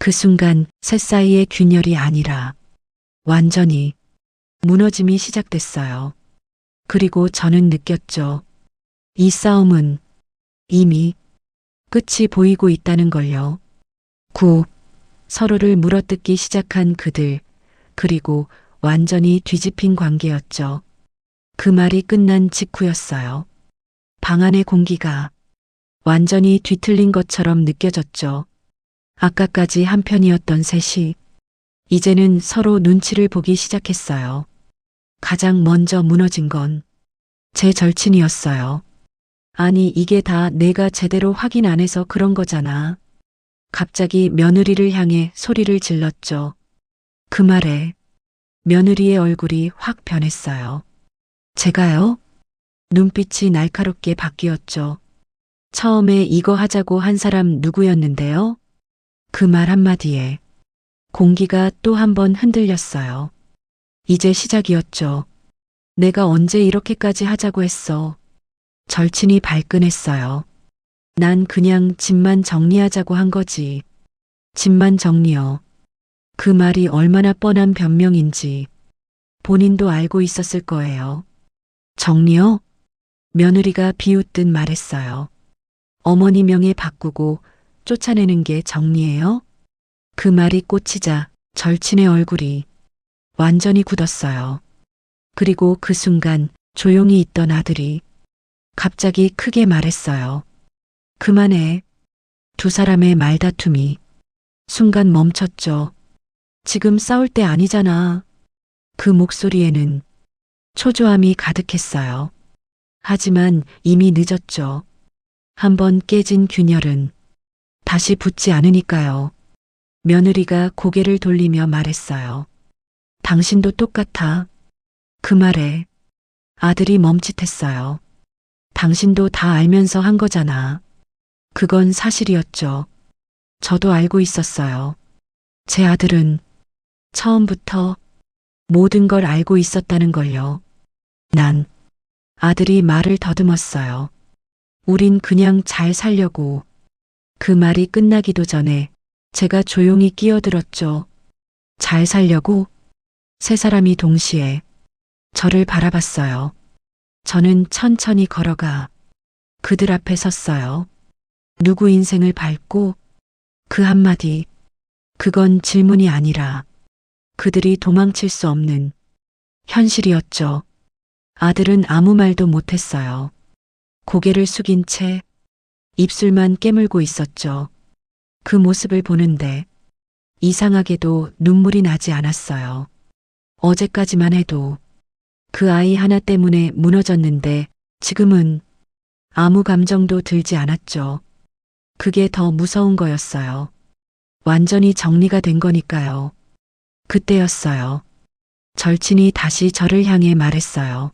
Speaker 1: 그 순간 셋 사이의 균열이 아니라 완전히 무너짐이 시작됐어요. 그리고 저는 느꼈죠. 이 싸움은 이미 끝이 보이고 있다는 걸요. 서로를 물어뜯기 시작한 그들, 그리고 완전히 뒤집힌 관계였죠. 그 말이 끝난 직후였어요. 방 안의 공기가 완전히 뒤틀린 것처럼 느껴졌죠. 아까까지 한편이었던 셋이 이제는 서로 눈치를 보기 시작했어요. 가장 먼저 무너진 건 제 절친이었어요. 아니, 이게 다 내가 제대로 확인 안 해서 그런 거잖아. 갑자기 며느리를 향해 소리를 질렀죠. 그 말에 며느리의 얼굴이 확 변했어요. 제가요? 눈빛이 날카롭게 바뀌었죠. 처음에 이거 하자고 한 사람 누구였는데요? 그 말 한마디에 공기가 또 한 번 흔들렸어요. 이제 시작이었죠. 내가 언제 이렇게까지 하자고 했어. 절친이 발끈했어요. 난 그냥 집만 정리하자고 한 거지. 집만 정리요. 그 말이 얼마나 뻔한 변명인지 본인도 알고 있었을 거예요. 정리요? 며느리가 비웃듯 말했어요. 어머니 명에 바꾸고 쫓아내는 게 정리예요? 그 말이 꽂히자 절친의 얼굴이 완전히 굳었어요. 그리고 그 순간 조용히 있던 아들이 갑자기 크게 말했어요. 그만해. 두 사람의 말다툼이 순간 멈췄죠. 지금 싸울 때 아니잖아. 그 목소리에는 초조함이 가득했어요. 하지만 이미 늦었죠. 한번 깨진 균열은 다시 붙지 않으니까요. 며느리가 고개를 돌리며 말했어요. 당신도 똑같아. 그 말에 아들이 멈칫했어요. 당신도 다 알면서 한 거잖아. 그건 사실이었죠. 저도 알고 있었어요. 제 아들은 처음부터 모든 걸 알고 있었다는 걸요. 난 아들이 말을 더듬었어요. 우린 그냥 잘 살려고. 그 말이 끝나기도 전에 제가 조용히 끼어들었죠. 잘 살려고? 세 사람이 동시에 저를 바라봤어요. 저는 천천히 걸어가 그들 앞에 섰어요. 누구 인생을 밟고? 그 한마디, 그건 질문이 아니라 그들이 도망칠 수 없는 현실이었죠. 아들은 아무 말도 못했어요. 고개를 숙인 채 입술만 깨물고 있었죠. 그 모습을 보는데 이상하게도 눈물이 나지 않았어요. 어제까지만 해도 그 아이 하나 때문에 무너졌는데 지금은 아무 감정도 들지 않았죠. 그게 더 무서운 거였어요. 완전히 정리가 된 거니까요. 그때였어요. 절친이 다시 저를 향해 말했어요.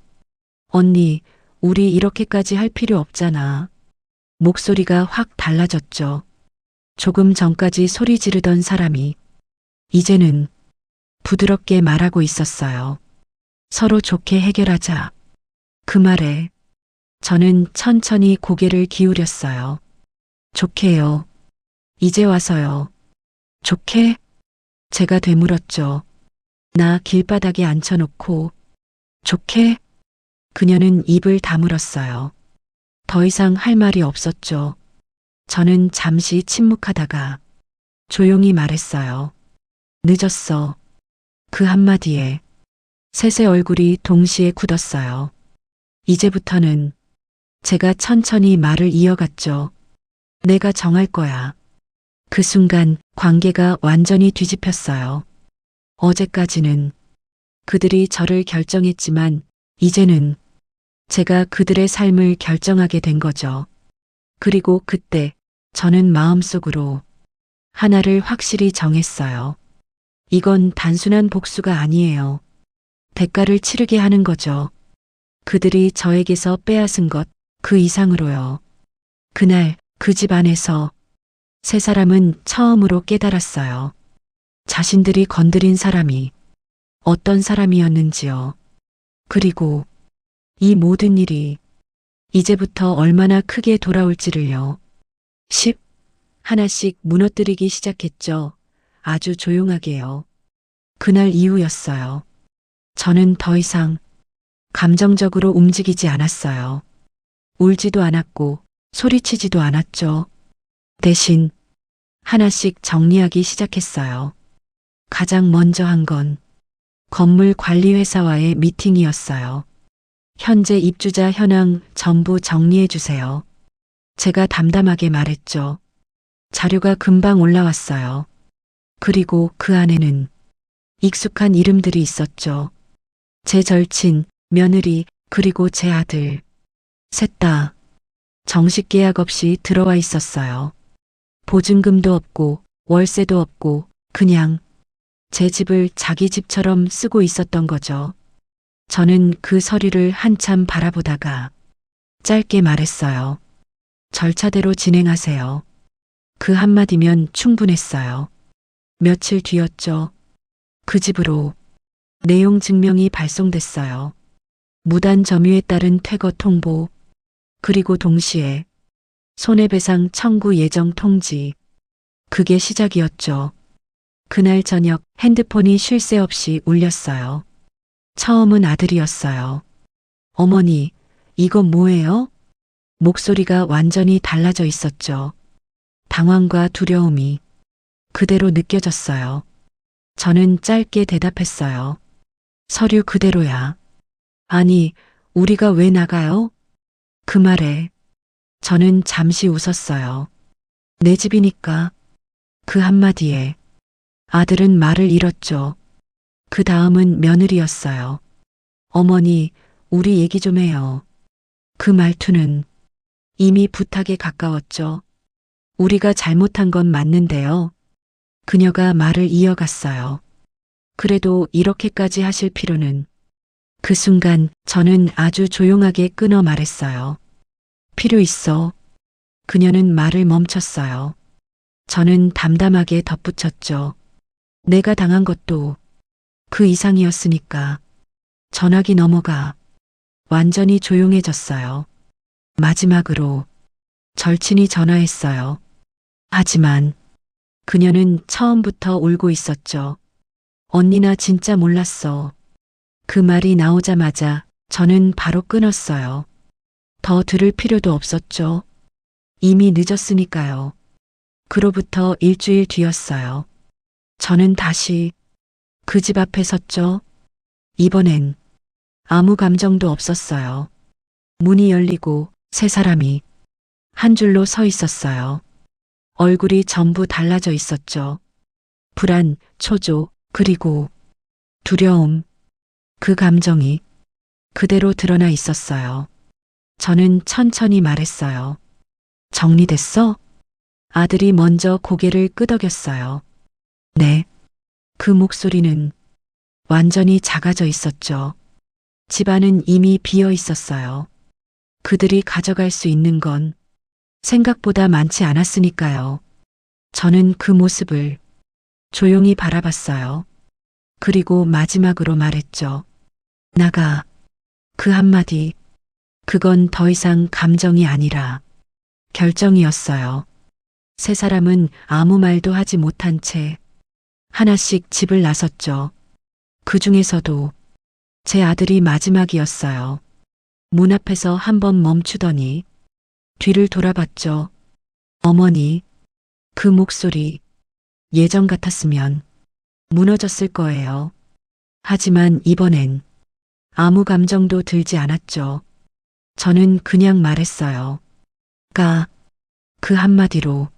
Speaker 1: 언니, 우리 이렇게까지 할 필요 없잖아. 목소리가 확 달라졌죠. 조금 전까지 소리 지르던 사람이 이제는 부드럽게 말하고 있었어요. 서로 좋게 해결하자. 그 말에 저는 천천히 고개를 기울였어요. 좋게요. 이제 와서요. 좋게? 제가 되물었죠. 나 길바닥에 앉혀놓고 좋게? 그녀는 입을 다물었어요. 더 이상 할 말이 없었죠. 저는 잠시 침묵하다가 조용히 말했어요. 늦었어. 그 한마디에 셋의 얼굴이 동시에 굳었어요. 이제부터는 제가 천천히 말을 이어갔죠. 내가 정할 거야. 그 순간 관계가 완전히 뒤집혔어요. 어제까지는 그들이 저를 결정했지만 이제는 제가 그들의 삶을 결정하게 된 거죠. 그리고 그때 저는 마음속으로 하나를 확실히 정했어요. 이건 단순한 복수가 아니에요. 대가를 치르게 하는 거죠. 그들이 저에게서 빼앗은 것, 그 이상으로요. 그날 그 집 안에서 세 사람은 처음으로 깨달았어요. 자신들이 건드린 사람이 어떤 사람이었는지요. 그리고 이 모든 일이 이제부터 얼마나 크게 돌아올지를요. 10. 하나씩 무너뜨리기 시작했죠. 아주 조용하게요. 그날 이후였어요. 저는 더 이상 감정적으로 움직이지 않았어요. 울지도 않았고 소리치지도 않았죠. 대신 하나씩 정리하기 시작했어요. 가장 먼저 한 건 건물 관리회사와의 미팅이었어요. 현재 입주자 현황 전부 정리해 주세요. 제가 담담하게 말했죠. 자료가 금방 올라왔어요. 그리고 그 안에는 익숙한 이름들이 있었죠. 제 절친, 며느리, 그리고 제 아들. 셋 다 정식 계약 없이 들어와 있었어요. 보증금도 없고 월세도 없고 그냥 제 집을 자기 집처럼 쓰고 있었던 거죠. 저는 그 서류를 한참 바라보다가 짧게 말했어요. 절차대로 진행하세요. 그 한마디면 충분했어요. 며칠 뒤였죠. 그 집으로 내용 증명이 발송됐어요. 무단 점유에 따른 퇴거 통보, 그리고 동시에 손해배상 청구 예정 통지. 그게 시작이었죠. 그날 저녁 핸드폰이 쉴 새 없이 울렸어요. 처음은 아들이었어요. 어머니, 이거 뭐예요? 목소리가 완전히 달라져 있었죠. 당황과 두려움이 그대로 느껴졌어요. 저는 짧게 대답했어요. 서류 그대로야. 아니, 우리가 왜 나가요? 그 말에 저는 잠시 웃었어요. 내 집이니까. 그 한마디에 아들은 말을 잃었죠. 그 다음은 며느리였어요. 어머니, 우리 얘기 좀 해요. 그 말투는 이미 부탁에 가까웠죠. 우리가 잘못한 건 맞는데요. 그녀가 말을 이어갔어요. 그래도 이렇게까지 하실 필요는. 그 순간 저는 아주 조용하게 끊어 말했어요. 필요 있어. 그녀는 말을 멈췄어요. 저는 담담하게 덧붙였죠. 내가 당한 것도 그 이상이었으니까. 전화기 넘어가 완전히 조용해졌어요. 마지막으로 절친이 전화했어요. 하지만 그녀는 처음부터 울고 있었죠. 언니 나 진짜 몰랐어. 그 말이 나오자마자 저는 바로 끊었어요. 더 들을 필요도 없었죠. 이미 늦었으니까요. 그로부터 일주일 뒤였어요. 저는 다시 그 집 앞에 섰죠. 이번엔 아무 감정도 없었어요. 문이 열리고 세 사람이 한 줄로 서 있었어요. 얼굴이 전부 달라져 있었죠. 불안, 초조, 그리고 두려움. 그 감정이 그대로 드러나 있었어요. 저는 천천히 말했어요. 정리됐어? 아들이 먼저 고개를 끄덕였어요. 네. 그 목소리는 완전히 작아져 있었죠. 집안은 이미 비어 있었어요. 그들이 가져갈 수 있는 건 생각보다 많지 않았으니까요. 저는 그 모습을 조용히 바라봤어요. 그리고 마지막으로 말했죠. 나가. 그 한마디. 그건 더 이상 감정이 아니라 결정이었어요. 세 사람은 아무 말도 하지 못한 채 하나씩 집을 나섰죠. 그 중에서도 제 아들이 마지막이었어요. 문 앞에서 한번 멈추더니 뒤를 돌아봤죠. 어머니, 그 목소리 예전 같았으면 무너졌을 거예요. 하지만 이번엔 아무 감정도 들지 않았죠. 저는 그냥 말했어요. 그 한마디로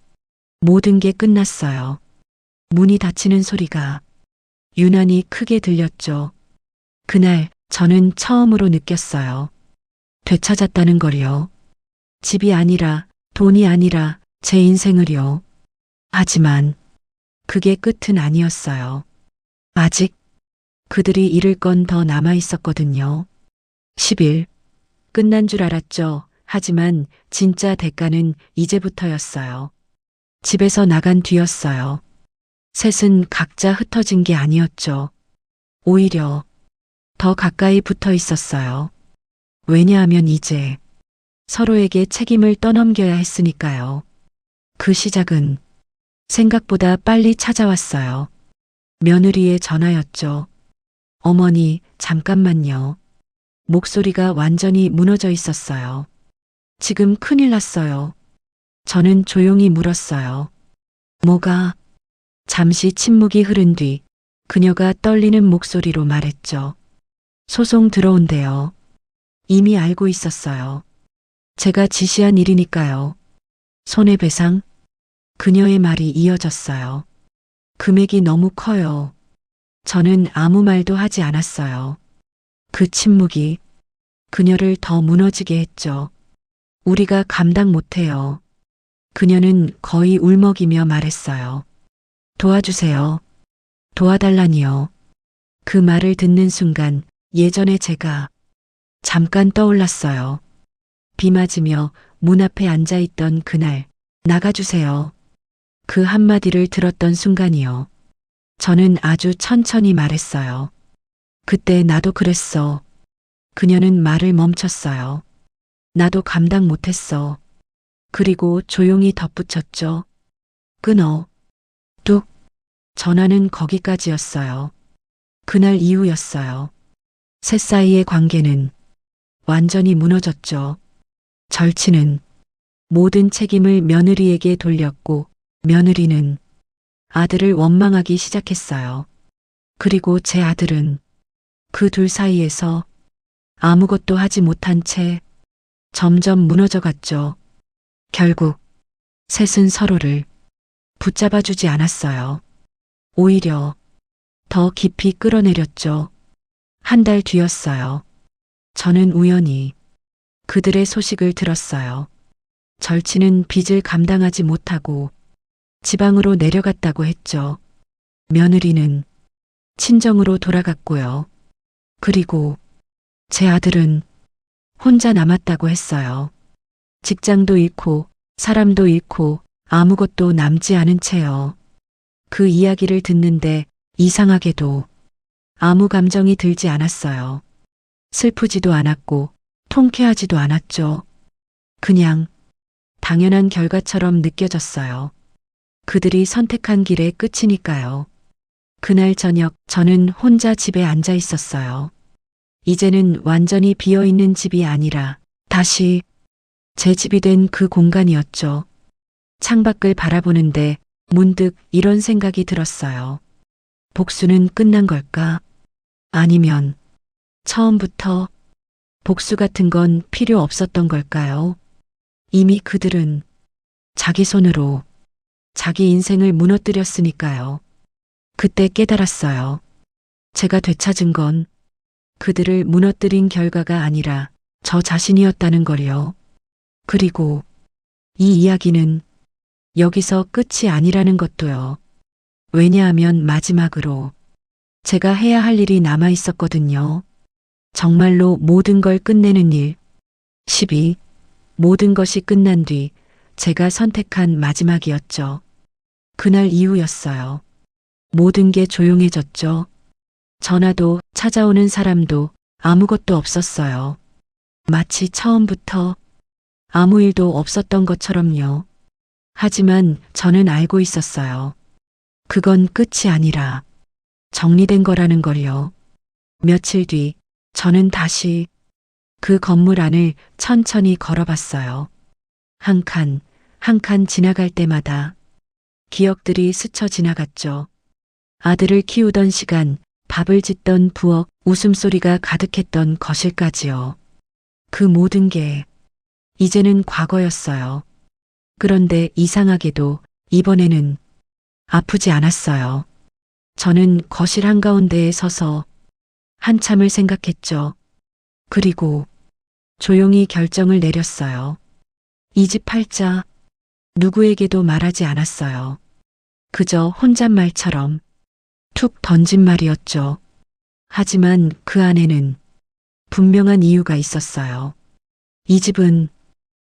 Speaker 1: 모든 게 끝났어요. 문이 닫히는 소리가 유난히 크게 들렸죠. 그날 저는 처음으로 느꼈어요. 되찾았다는 걸요. 집이 아니라, 돈이 아니라 제 인생을요. 하지만 그게 끝은 아니었어요. 아직 그들이 잃을 건 더 남아 있었거든요. 10일. 끝난 줄 알았죠. 하지만 진짜 대가는 이제부터였어요. 집에서 나간 뒤였어요. 셋은 각자 흩어진 게 아니었죠. 오히려 더 가까이 붙어 있었어요. 왜냐하면 이제 서로에게 책임을 떠넘겨야 했으니까요. 그 시작은 생각보다 빨리 찾아왔어요. 며느리의 전화였죠. 어머니, 잠깐만요. 목소리가 완전히 무너져 있었어요. 지금 큰일 났어요. 저는 조용히 물었어요. 뭐가? 잠시 침묵이 흐른 뒤 그녀가 떨리는 목소리로 말했죠. 소송 들어온대요. 이미 알고 있었어요. 제가 지시한 일이니까요. 손해배상? 그녀의 말이 이어졌어요. 금액이 너무 커요. 저는 아무 말도 하지 않았어요. 그 침묵이 그녀를 더 무너지게 했죠. 우리가 감당 못해요. 그녀는 거의 울먹이며 말했어요. 도와주세요. 도와달라니요. 그 말을 듣는 순간 예전에 제가 잠깐 떠올랐어요. 비 맞으며 문 앞에 앉아있던 그날, 나가주세요. 그 한마디를 들었던 순간이요. 저는 아주 천천히 말했어요. 그때 나도 그랬어. 그녀는 말을 멈췄어요. 나도 감당 못했어. 그리고 조용히 덧붙였죠. 끊어. 뚝. 전화는 거기까지였어요. 그날 이후였어요. 셋 사이의 관계는 완전히 무너졌죠. 절친은 모든 책임을 며느리에게 돌렸고 며느리는 아들을 원망하기 시작했어요. 그리고 제 아들은 그 둘 사이에서 아무것도 하지 못한 채 점점 무너져 갔죠. 결국 셋은 서로를 붙잡아주지 않았어요. 오히려 더 깊이 끌어내렸죠. 한 달 뒤였어요. 저는 우연히 그들의 소식을 들었어요. 절친은 빚을 감당하지 못하고 지방으로 내려갔다고 했죠. 며느리는 친정으로 돌아갔고요. 그리고 제 아들은 혼자 남았다고 했어요. 직장도 잃고 사람도 잃고 아무것도 남지 않은 채요. 그 이야기를 듣는데 이상하게도 아무 감정이 들지 않았어요. 슬프지도 않았고 통쾌하지도 않았죠. 그냥 당연한 결과처럼 느껴졌어요. 그들이 선택한 길의 끝이니까요. 그날 저녁 저는 혼자 집에 앉아 있었어요. 이제는 완전히 비어있는 집이 아니라 다시 제 집이 된 그 공간이었죠. 창밖을 바라보는데 문득 이런 생각이 들었어요. 복수는 끝난 걸까? 아니면 처음부터 복수 같은 건 필요 없었던 걸까요? 이미 그들은 자기 손으로 자기 인생을 무너뜨렸으니까요. 그때 깨달았어요. 제가 되찾은 건 그들을 무너뜨린 결과가 아니라 저 자신이었다는 걸요. 그리고 이 이야기는 여기서 끝이 아니라는 것도요. 왜냐하면 마지막으로 제가 해야 할 일이 남아 있었거든요. 정말로 모든 걸 끝내는 일. 12. 모든 것이 끝난 뒤 제가 선택한 마지막이었죠. 그날 이후였어요. 모든 게 조용해졌죠. 전화도 찾아오는 사람도 아무것도 없었어요. 마치 처음부터 아무 일도 없었던 것처럼요. 하지만 저는 알고 있었어요. 그건 끝이 아니라 정리된 거라는 걸요. 며칠 뒤 저는 다시 그 건물 안을 천천히 걸어봤어요. 한 칸, 한 칸 지나갈 때마다 기억들이 스쳐 지나갔죠. 아들을 키우던 시간, 밥을 짓던 부엌, 웃음소리가 가득했던 거실까지요. 그 모든 게 이제는 과거였어요. 그런데 이상하게도 이번에는 아프지 않았어요. 저는 거실 한가운데에 서서 한참을 생각했죠. 그리고 조용히 결정을 내렸어요. 이 집 팔자 누구에게도 말하지 않았어요. 그저 혼잣말처럼 툭 던진 말이었죠. 하지만 그 안에는 분명한 이유가 있었어요. 이 집은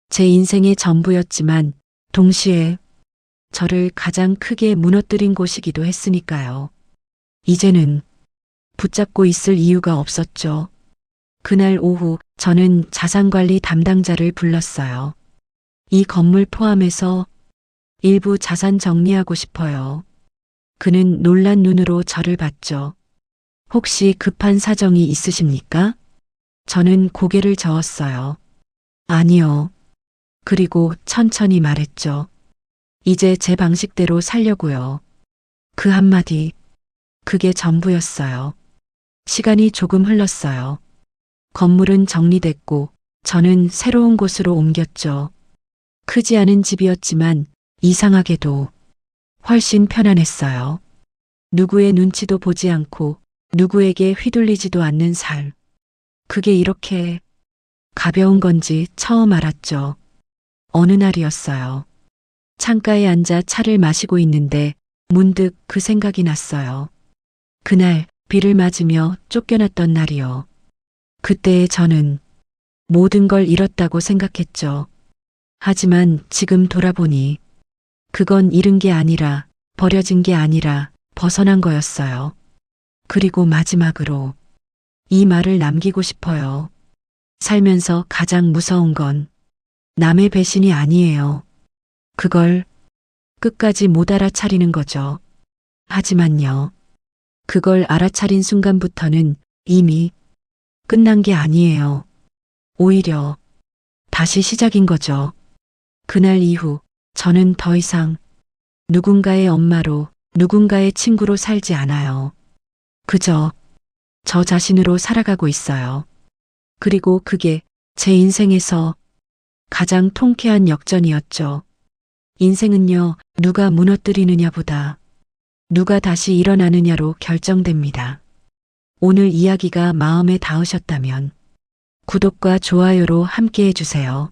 Speaker 1: 제 인생의 전부였지만 동시에 저를 가장 크게 무너뜨린 곳이기도 했으니까요. 이제는 붙잡고 있을 이유가 없었죠. 그날 오후 저는 자산관리 담당자를 불렀어요. 이 건물 포함해서 일부 자산 정리하고 싶어요. 그는 놀란 눈으로 저를 봤죠. 혹시 급한 사정이 있으십니까? 저는 고개를 저었어요. 아니요. 그리고 천천히 말했죠. 이제 제 방식대로 살려고요. 그 한마디, 그게 전부였어요. 시간이 조금 흘렀어요. 건물은 정리됐고 저는 새로운 곳으로 옮겼죠. 크지 않은 집이었지만 이상하게도 훨씬 편안했어요. 누구의 눈치도 보지 않고 누구에게 휘둘리지도 않는 삶. 그게 이렇게 가벼운 건지 처음 알았죠. 어느 날이었어요. 창가에 앉아 차를 마시고 있는데 문득 그 생각이 났어요. 그날 비를 맞으며 쫓겨났던 날이요. 그때의 저는 모든 걸 잃었다고 생각했죠. 하지만 지금 돌아보니 그건 잃은 게 아니라 버려진 게 아니라 벗어난 거였어요. 그리고 마지막으로 이 말을 남기고 싶어요. 살면서 가장 무서운 건 남의 배신이 아니에요. 그걸 끝까지 못 알아차리는 거죠. 하지만요. 그걸 알아차린 순간부터는 이미 끝난 게 아니에요. 오히려 다시 시작인 거죠. 그날 이후 저는 더 이상 누군가의 엄마로 누군가의 친구로 살지 않아요. 그저 저 자신으로 살아가고 있어요. 그리고 그게 제 인생에서 가장 통쾌한 역전이었죠. 인생은요, 누가 무너뜨리느냐보다 누가 다시 일어나느냐로 결정됩니다. 오늘 이야기가 마음에 닿으셨다면 구독과 좋아요로 함께 해주세요.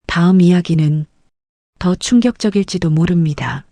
Speaker 1: 다음 이야기는 더 충격적일지도 모릅니다.